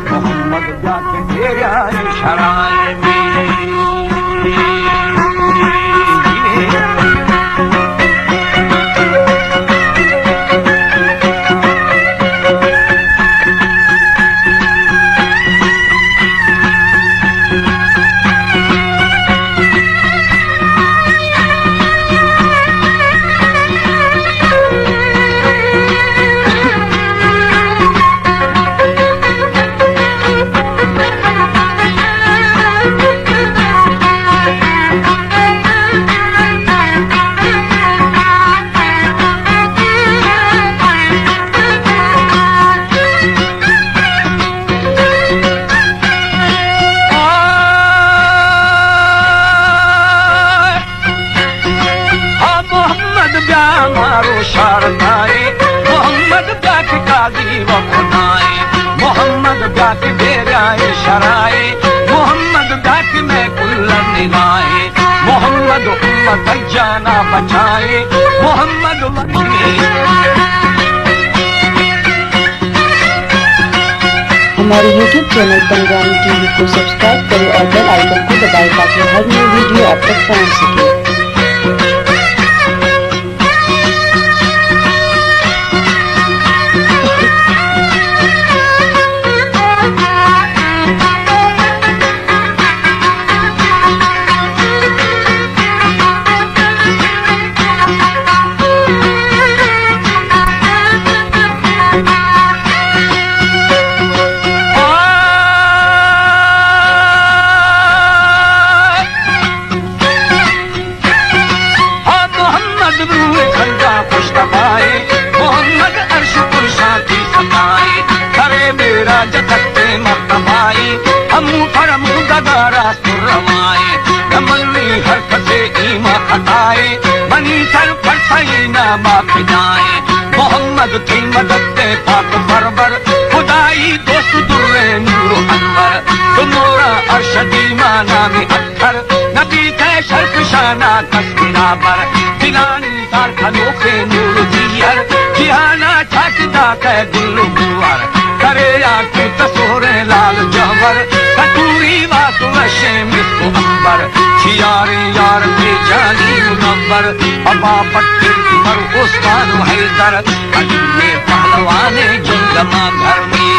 मोहम्मद जाके तेरा शराय मोहम्मद जाक काजी व खुदाए मोहम्मद जाक बेराए शराए मोहम्मद जाक में कुल्ल निगाए मोहम्मद उम्मत जाना बचाए मोहम्मद हमारे YouTube चैनल पंजाबी टीवी को सब्सक्राइब करें और बेल आइकन को दबाएं ताकि हर नई वीडियो आप तक पहुंच सके। मोहम्मद की मदद दे पाक बरबर खुदाई दोस्त दुर्रे नूर अनवर तुमोरा अरशदी माना में अत्थर नबी थे शर्क शाना तस्वीरा पर दिलानी तार खनोखे नूर जियर जिहाना छाटदा के गुल्लू गुवर करे या तू तसोरे लाल जहवर कतूरी वासु वशे मिसको अंबर छियारे यार पे जानी मुनव्वर अबा पट्टी पर उस्ताद हैदर अली में पहलवाने जंगमा घर में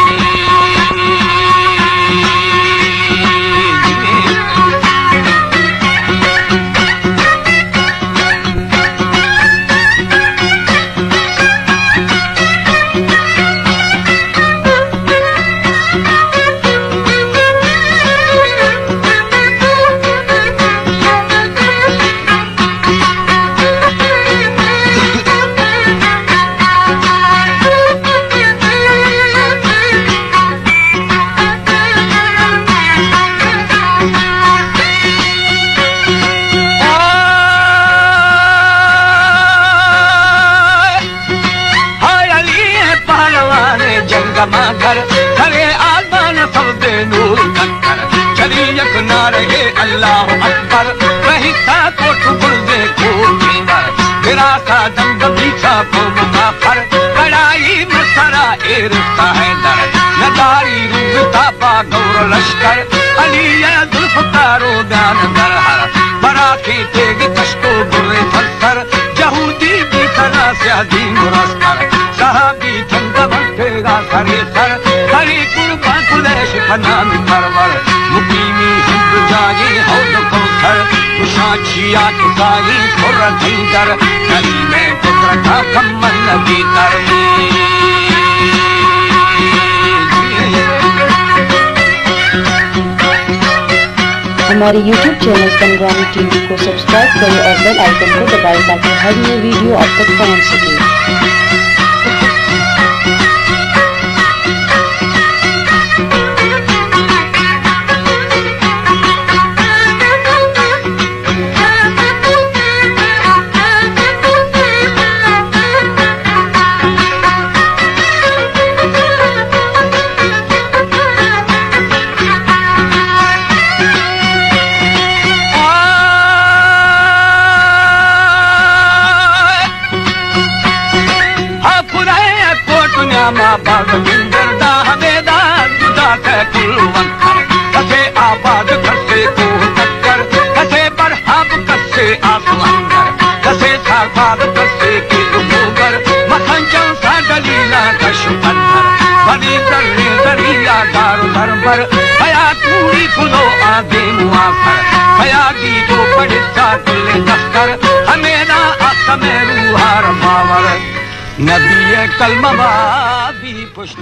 घर खरे आदमान सौदे नूर कंकर शरीयत नारे अल्लाह अकबर रहता कोट गुर्दे को जीवर विरासा दंग बीछा को मुनाफर कड़ाई मसरा एरता है दर नदारी रूबता पा गौर लश्कर अलिया जुल्फकारो गान दरहर बराखी तेग कश्तो बुर्रे फलसर यहूदी भी तना से अजीम रस्कर सहाबी जंग भंगेगा सरे सर हरी कुर्बा कुलैश फनाम परवर मुकीमी हिंद जाई हौद कौसर खुशा छिया किसाई खुर धंगर गली में कुदरता कम्मन नबी तरमी हमारे YouTube चैनल पंजाबी टीवी को सब्सक्राइब करें और बेल आइकन को दबाएं ताकि हर नई वीडियो आप तक पहुंच सके। कुल वंकर कसे आबाद कसे को टक्कर कसे बरहाब कसे आसमंदर कसे साबाद कसे के गोबर मखंजन सा दलीला कश अंदर बड़ी दर्रे दरिया दार दरबर भया पूरी खुलो आगे मुआफर भया गीतो पढ़ता कुल दफ्तर हमेरा असमे रूहार मावर नबी कलमा भी पुष्ट